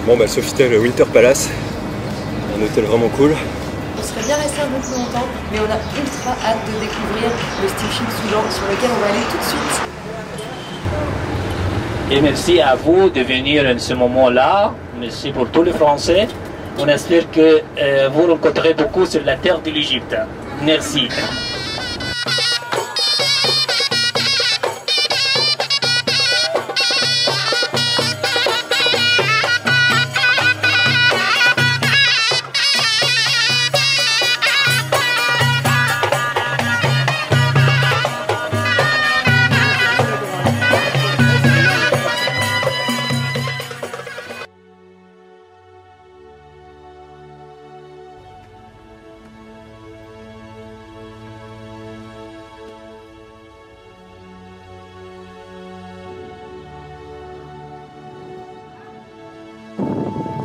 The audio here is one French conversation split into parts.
Bon bah Sofitel Winter Palace, un hôtel vraiment cool. On serait bien resté un peu plus longtemps, mais on a ultra hâte de découvrir le Sticking Soulan sur lequel on va aller tout de suite. Et merci à vous de venir en ce moment-là. Merci pour tous les Français. On espère que vous rencontrerez beaucoup sur la terre de l'Égypte. Merci.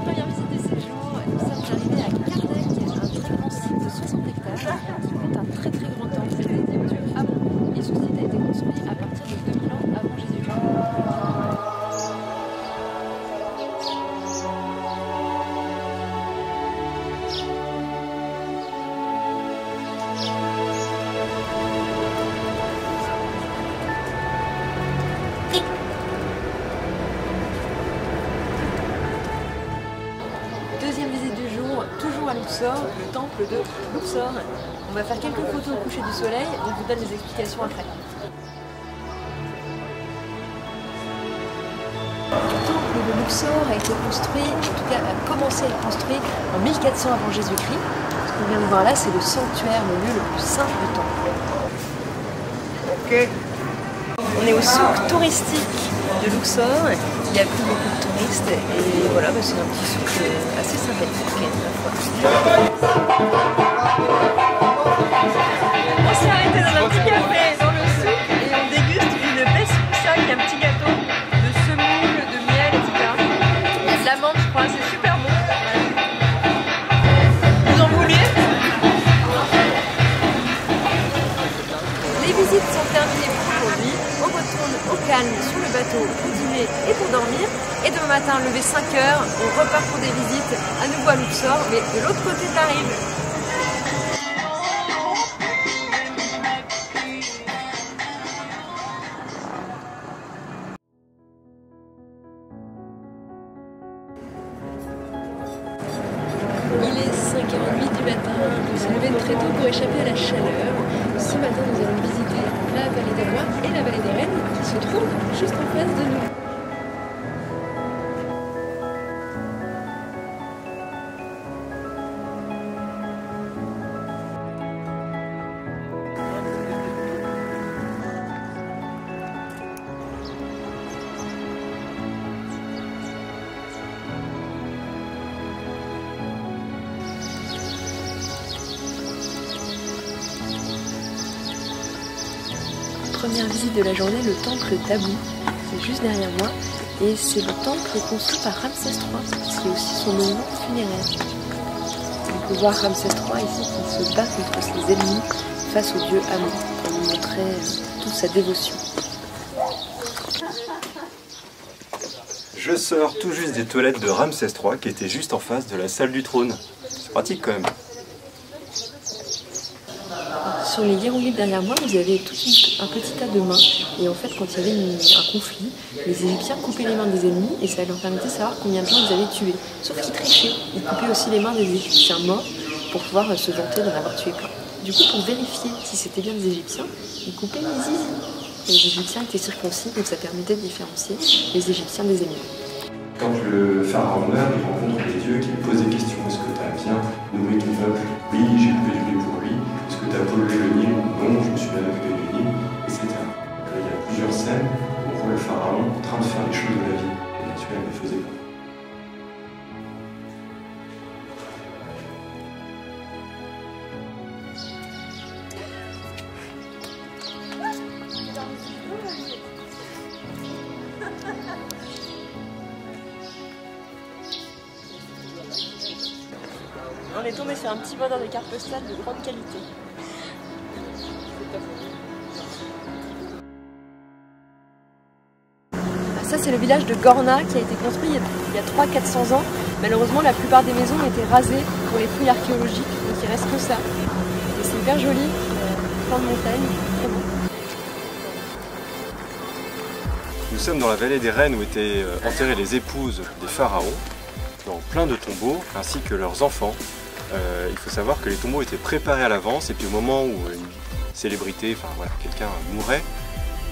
Première visite de séjour, nous sommes arrivés à Karnak, un très grand site de 60 hectares qui compte un très grand temple dédié au dieu Amon. Et ce site a été construit à partir de 2000 ans avant Jésus-Christ. Deuxième visite du jour, toujours à Luxor, le temple de Luxor. On va faire quelques photos au coucher du soleil, on vous donne les explications après. Le temple de Luxor a été construit, en tout cas a commencé à être construit en 1400 avant Jésus-Christ. Ce qu'on vient de voir là, c'est le sanctuaire, le lieu le plus saint du temple. On est au souk touristique de Luxor, il y a plus beaucoup de touristes et voilà, c'est un petit souk assez sympathique à la fois. On s'est arrêté dans un petit café dans le souk et on déguste une besmoussa qui est un petit gâteau de semoule, de miel, etc. Il y a de l'amande je crois, c'est super bon. Vous en vouliez? Les visites sont terminées pour aujourd'hui. On retourne au calme sur le bateau pour dîner et pour dormir. Et demain matin, levé 5 h, on repart pour des visites à nouveau à Luxor, mais de l'autre côté de la rive. Il est 5h30 du matin, on s'est levé très tôt pour échapper à la chaleur. Ce matin, nous allons visiter la vallée des Rois et la vallée des Reines qui se trouvent juste en face de nous. Première visite de la journée, le temple d'Abou. C'est juste derrière moi. Et c'est le temple construit par Ramsès III, qui est aussi son monument funéraire. On peut voir Ramsès III ici qui se bat contre ses ennemis face au dieu Amon, pour lui montrer toute sa dévotion. Je sors tout juste des toilettes de Ramsès III qui était juste en face de la salle du trône. C'est pratique quand même. Sur les hiéroglyphes derrière moi, vous avez tout un petit tas de mains. Et en fait, quand il y avait un conflit, les Égyptiens coupaient les mains des ennemis et ça leur permettait de savoir combien de gens ils avaient tués. Sauf qu'ils trichaient. Ils coupaient aussi les mains des Égyptiens morts pour pouvoir se vanter d'en avoir tué plein. Du coup, pour vérifier si c'était bien des Égyptiens, ils coupaient les zizi. Les Égyptiens étaient circoncis, donc ça permettait de différencier les Égyptiens des ennemis. Quand le pharaon meurt, il rencontre les dieux qui lui posent des questions. Est-ce que tu as bien nourri ton peuple? Oui, j'ai coupé du blé pour lui. Est-ce que tu as pollué le Nil? Non, je me suis bien occupé du Nil, etc. Il y a plusieurs scènes où on voit le pharaon en train de faire les choses de la vie. Et là-dessus, elle me faisait peur. On est tombé sur un petit vendeur de cartes postales de grande qualité. À Ça c'est le village de Gorna qui a été construit il y a 300-400 ans. Malheureusement la plupart des maisons ont été rasées pour les fouilles archéologiques, donc il reste que ça. Et c'est hyper joli, plein de montagnes, très beau. Nous sommes dans la vallée des reines où étaient enterrées les épouses des pharaons, dans plein de tombeaux, ainsi que leurs enfants. Il faut savoir que les tombeaux étaient préparés à l'avance et puis au moment où une célébrité, enfin voilà, quelqu'un mourait,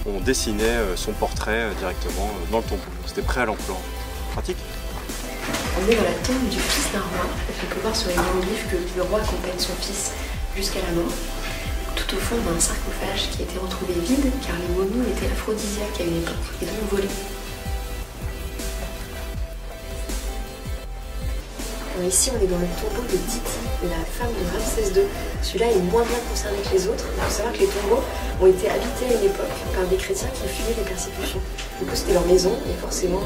on dessinait son portrait directement dans le tombeau. C'était prêt à l'emploi. Pratique. On est dans la tombe du fils d'un roi. On peut voir sur les hiéroglyphes que le roi accompagne son fils jusqu'à la mort. Tout au fond d'un sarcophage qui a été retrouvé vide car les momies étaient aphrodisiaques à une époque et donc volées. Ici, on est dans le tombeau de Titi, la femme de Ramsès II. Celui-là est moins bien concerné que les autres. Il faut savoir que les tombeaux ont été habités à une époque par des chrétiens qui fuyaient les persécutions. Du coup, c'était leur maison et forcément,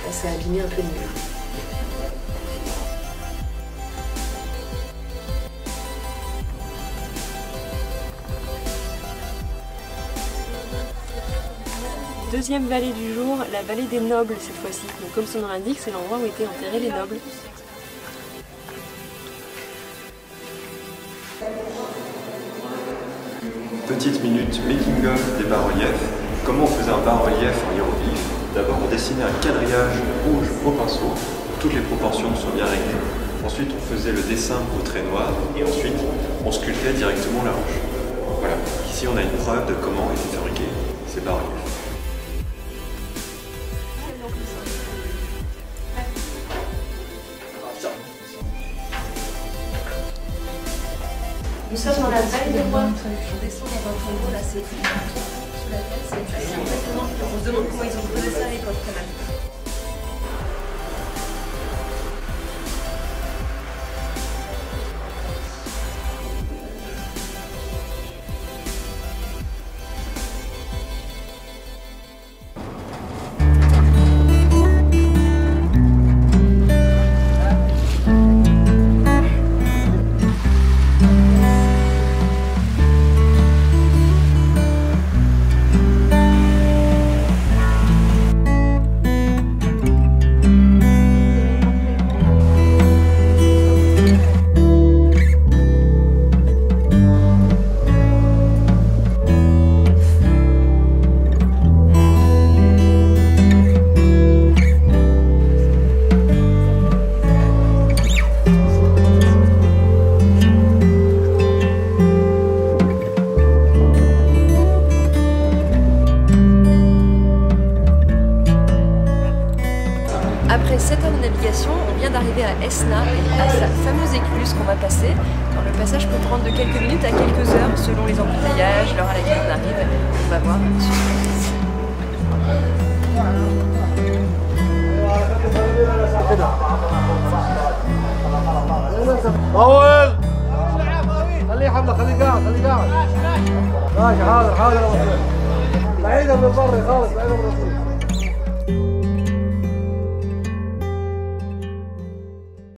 ça a abîmé un peu les murs. Deuxième vallée du jour, la vallée des nobles cette fois-ci. Donc, comme son nom l'indique, c'est l'endroit où étaient enterrés les nobles. Petite minute making-of des bas-reliefs. Comment on faisait un bas-relief en hiéroglyphe? D'abord, on dessinait un quadrillage rouge au pinceau, pour que toutes les proportions soient bien réglées. Ensuite, on faisait le dessin au trait noir et ensuite, on sculptait directement la roche. Voilà, ici on a une preuve de comment étaient fabriqués ces bas-reliefs. Nous sommes dans la vallée des rois. On descend dans un tombeau là, c'est sous la tête, c'est assez impressionnant. On se demande comment ils ont posé ça à l'époque quand même. Après 7 heures de navigation, on vient d'arriver à Esna, à sa fameuse écluse qu'on va passer. Alors, le passage peut prendre de quelques minutes à quelques heures selon les embouteillages, l'heure à laquelle on arrive. On va voir. طول خليه حمله خليه قاعد ماشي حاضر بعيدا من بري خالص بعيدا من الرصيف